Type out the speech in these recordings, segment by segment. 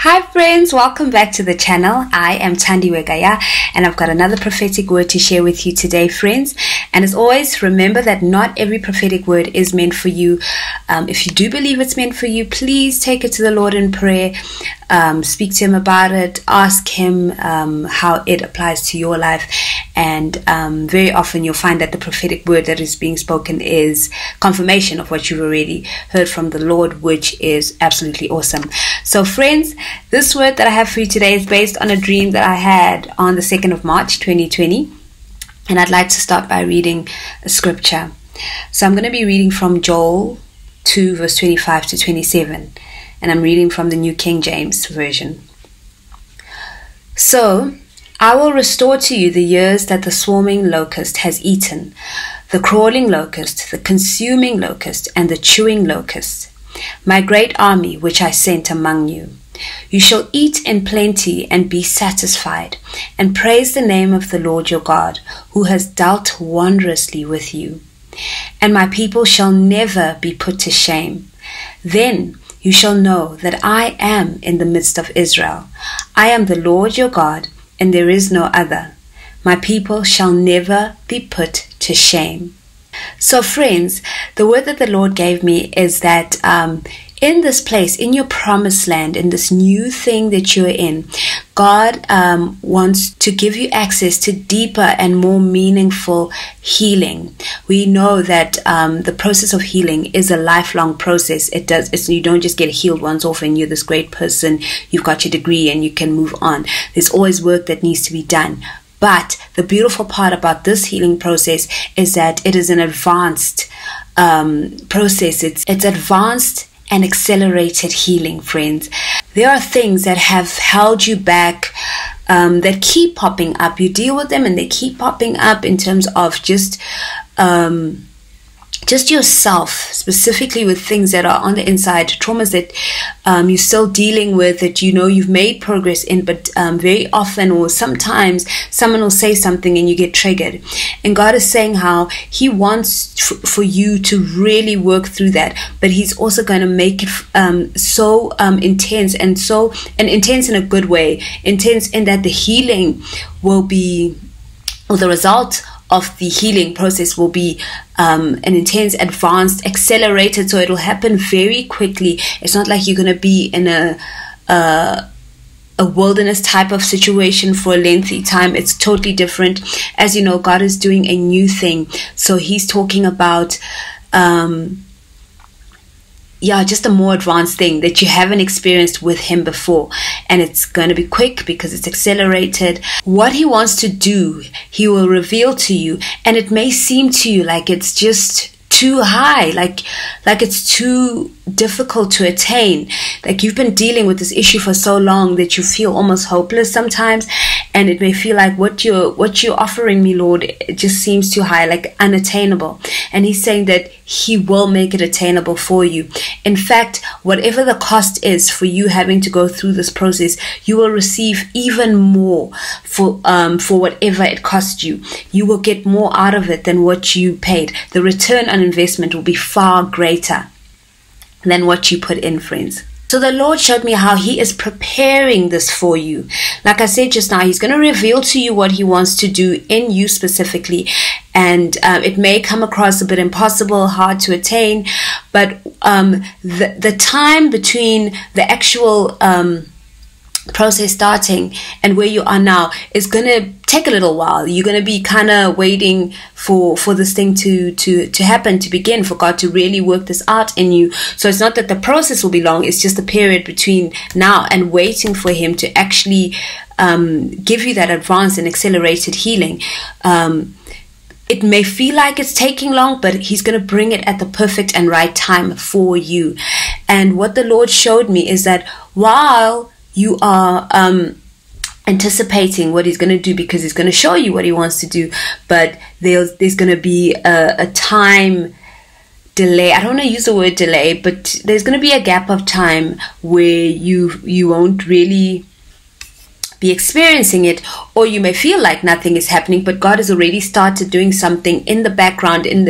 Hi friends, welcome back to the channel. I am ThandiwekaYah and I've got another prophetic word to share with you today, friends. And as always, remember that not every prophetic word is meant for you. If you do believe it's meant for you, please take it to the Lord in prayer. Speak to Him about it. Ask Him how it applies to your life. And very often you'll find that the prophetic word that is being spoken is confirmation of what you've already heard from the Lord, which is absolutely awesome. So friends, this word that I have for you today is based on a dream that I had on the 2nd of March 2020. And I'd like to start by reading a scripture. So I'm going to be reading from Joel 2 verse 25 to 27. And I'm reading from the New King James Version. So I will restore to you the years that the swarming locust has eaten, the crawling locust, the consuming locust, and the chewing locust, my great army which I sent among you. You shall eat in plenty and be satisfied, and praise the name of the Lord your God, who has dealt wondrously with you. And my people shall never be put to shame. Then you shall know that I am in the midst of Israel. I am the Lord your God, and there is no other. My people shall never be put to shame. So friends, the word that the Lord gave me is that in this place, in your promised land, in this new thing that you're in, God wants to give you access to deeper and more meaningful healing. We know that the process of healing is a lifelong process. You don't just get healed once off and you're this great person, you've got your degree and you can move on. There's always work that needs to be done. But the beautiful part about this healing process is that it is an advanced process. It's advanced and accelerated healing, friends. There are things that have held you back, that keep popping up. You deal with them and they keep popping up in terms of just yourself, specifically with things that are on the inside, traumas that you're still dealing with, that you know you've made progress in, but very often or sometimes someone will say something and you get triggered. And God is saying how He wants for you to really work through that, but He's also going to make it so intense, and intense in a good way, intense in that the healing will be, or the result of the healing process will be an intense, advanced, accelerated, so it will happen very quickly. It's not like you're going to be in a wilderness type of situation for a lengthy time. It's totally different. As you know, God is doing a new thing, so He's talking about just a more advanced thing that you haven't experienced with Him before. And it's going to be quick because it's accelerated. What He wants to do, He will reveal to you. And it may seem to you like it's just too high, like it's too difficult to attain. Like you've been dealing with this issue for so long that you feel almost hopeless sometimes. And it may feel like what you're offering me, Lord, it just seems too high, like unattainable. And He's saying that He will make it attainable for you. In fact, whatever the cost is for you having to go through this process, you will receive even more for whatever it cost you. You will get more out of it than what you paid. The return on investment will be far greater than what you put in, friends. So the Lord showed me how He is preparing this for you. Like I said just now, He's going to reveal to you what He wants to do in you specifically. And it may come across a bit impossible, hard to attain. But the time between the actual process starting and where you are now is going to take a little while. You're going to be kind of waiting for this thing to happen, to begin, for God to really work this out in you. So it's not that the process will be long, it's just the period between now and waiting for Him to actually give you that advanced and accelerated healing. It may feel like it's taking long, but He's going to bring it at the perfect and right time for you. And what the Lord showed me is that while you are anticipating what He's going to do, because He's going to show you what He wants to do, but there's going to be a time delay. I don't want to use the word delay, but there's going to be a gap of time where you won't really be experiencing it, or you may feel like nothing is happening, but God has already started doing something in the background, in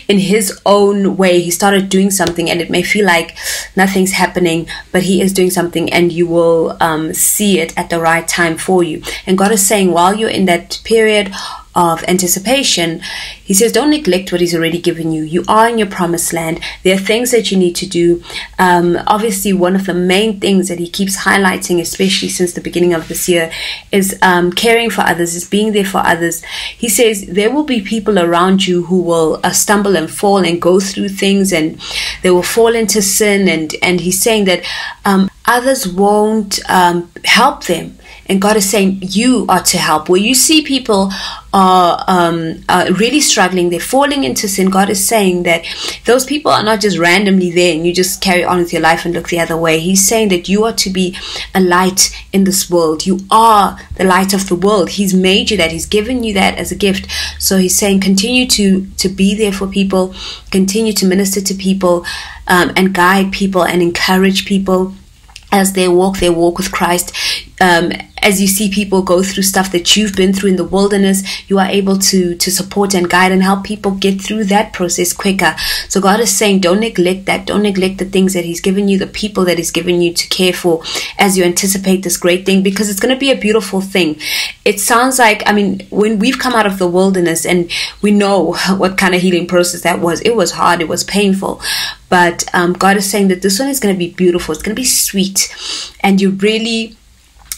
his own way. He started doing something, and it may feel like nothing's happening, but he is doing something, and you will see it at the right time for you. And God is saying, while you're in that period of anticipation, he says, don't neglect what he's already given you. You are in your promised land. There are things that you need to do. Obviously, one of the main things that he keeps highlighting, especially since the beginning of this year, is caring for others, is being there for others. He says there will be people around you who will stumble and fall and go through things, and they will fall into sin, and he's saying that others won't help them. And God is saying you are to help. Where you see people are really struggling, they're falling into sin, God is saying that those people are not just randomly there and you just carry on with your life and look the other way. He's saying that you are to be a light in this world. You are the light of the world. He's made you that. He's given you that as a gift. So he's saying continue to be there for people, continue to minister to people, and guide people and encourage people as they walk their walk with Christ. As you see people go through stuff that you've been through in the wilderness, you are able to support and guide and help people get through that process quicker. So God is saying, don't neglect that. Don't neglect the things that he's given you, the people that he's given you to care for as you anticipate this great thing, because it's going to be a beautiful thing. It sounds like, when we've come out of the wilderness and we know what kind of healing process that was, it was hard, it was painful. But God is saying that this one is going to be beautiful. It's going to be sweet. And you really,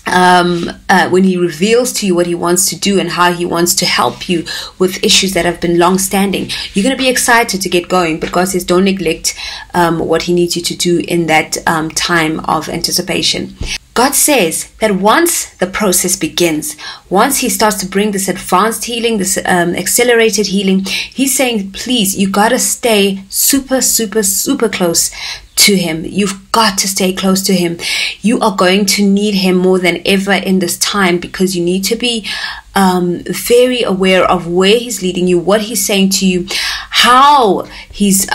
when he reveals to you what he wants to do and how he wants to help you with issues that have been long standing, you're going to be excited to get going. But God says don't neglect what he needs you to do in that time of anticipation. God says that once the process begins, once he starts to bring this advanced healing, this accelerated healing, he's saying, please, you got to stay super, super, super close to him. You've got to stay close to him. You are going to need him more than ever in this time, because you need to be very aware of where he's leading you, what he's saying to you, how he's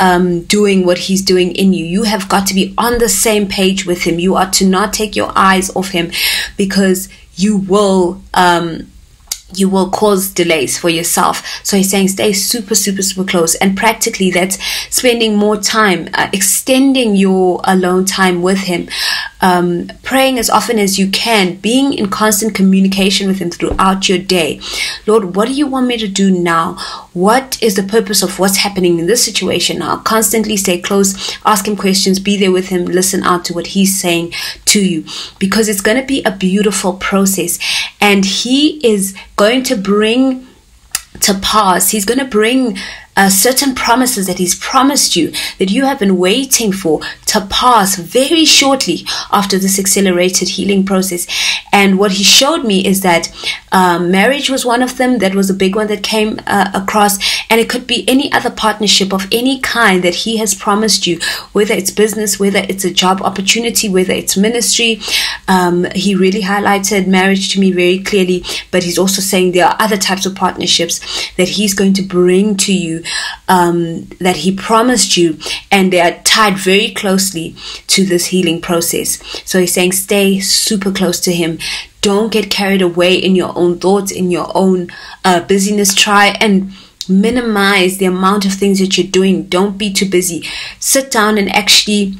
doing what he's doing in you. You have got to be on the same page with him. You are to not take your eyes off him, because you will cause delays for yourself. So he's saying stay super, super, super close. And practically that's spending more time, extending your alone time with him, praying as often as you can, being in constant communication with him throughout your day. Lord, what do you want me to do now? What is the purpose of what's happening in this situation now? Constantly stay close, ask him questions, be there with him, listen out to what he's saying to you, because it's going to be a beautiful process. And he is going to bring to pass, he's going to bring certain promises that he's promised you, that you have been waiting for, to pass very shortly after this accelerated healing process. And what he showed me is that marriage was one of them. That was a big one that came across. And it could be any other partnership of any kind that he has promised you, whether it's business, whether it's a job opportunity, whether it's ministry. He really highlighted marriage to me very clearly, but he's also saying there are other types of partnerships that he's going to bring to you, that he promised you, and they are tied very closely to this healing process. So he's saying stay super close to him. Don't get carried away in your own thoughts, in your own busyness. Try and minimize the amount of things that you're doing. Don't be too busy. Sit down and actually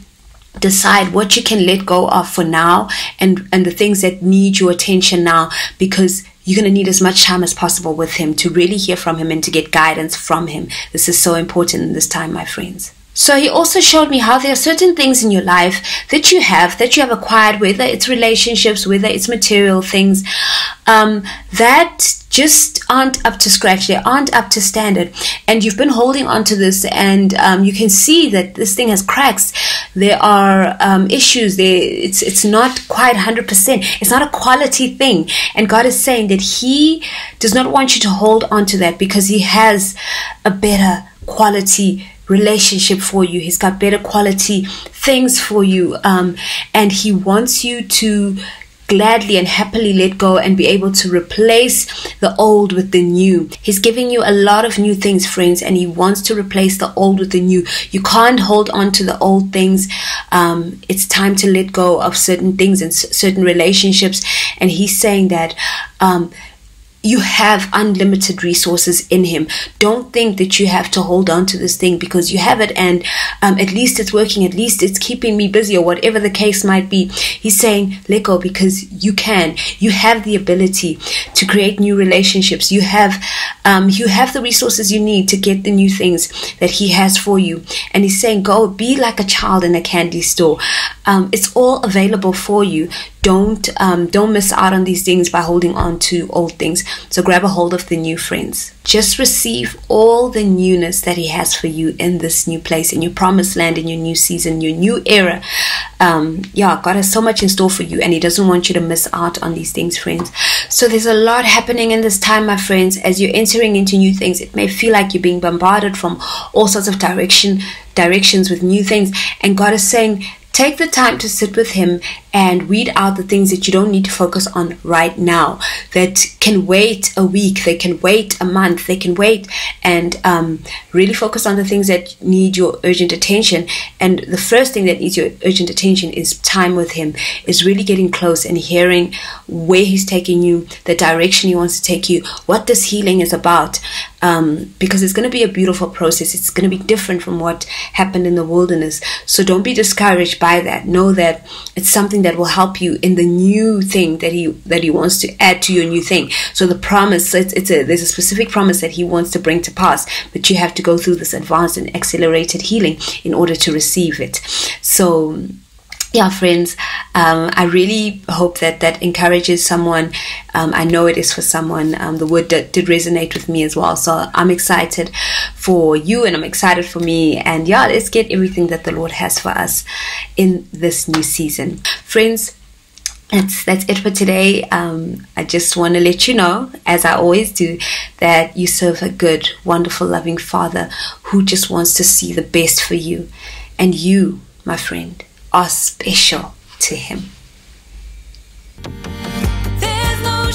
decide what you can let go of for now, and the things that need your attention now, because you're going to need as much time as possible with him to really hear from him and to get guidance from him. This is so important in this time, my friends. So he also showed me how there are certain things in your life that you have acquired, whether it's relationships, whether it's material things, that just aren't up to scratch. They aren't up to standard. And you've been holding on to this, and you can see that this thing has cracks. There are issues there. It's not quite 100%. It's not a quality thing. And God is saying that he does not want you to hold on to that, because he has a better quality relationship for you. He's got better quality things for you, and he wants you to gladly and happily let go and be able to replace the old with the new. He's giving you a lot of new things, friends, and he wants to replace the old with the new. You can't hold on to the old things. It's time to let go of certain things and certain relationships. And he's saying that you have unlimited resources in him. Don't think that you have to hold on to this thing because you have it and at least it's working, at least it's keeping me busy, or whatever the case might be. He's saying let go, because you can. You have the ability to create new relationships. You have the resources you need to get the new things that he has for you. And he's saying go be like a child in a candy store. It's all available for you. Don't miss out on these things by holding on to old things. So grab a hold of the new, friends. Just receive all the newness that he has for you in this new place, in your promised land, in your new season, your new era. God has so much in store for you, and he doesn't want you to miss out on these things, friends. So there's a lot happening in this time, my friends. As you're entering into new things, it may feel like you're being bombarded from all sorts of directions with new things, and God is saying take the time to sit with him and weed out the things that you don't need to focus on right now, that can wait a week, they can wait a month, they can wait, and really focus on the things that need your urgent attention. And the first thing that needs your urgent attention is time with him, is really getting close and hearing where he's taking you, the direction he wants to take you, what this healing is about, because it's going to be a beautiful process. It's going to be different from what happened in the wilderness. So don't be discouraged by that. Know that it's something that will help you in the new thing that he wants to add to your new thing. So the promise, there's a specific promise that he wants to bring to pass, but you have to go through this advanced and accelerated healing in order to receive it. So yeah, friends, I really hope that encourages someone. I know it is for someone. The word did resonate with me as well. So I'm excited for you, and I'm excited for me. And yeah, let's get everything that the Lord has for us in this new season. Friends, that's it for today. I just want to let you know, as I always do, that you serve a good, wonderful, loving Father who just wants to see the best for you. And you, my friend, are special to him. There's no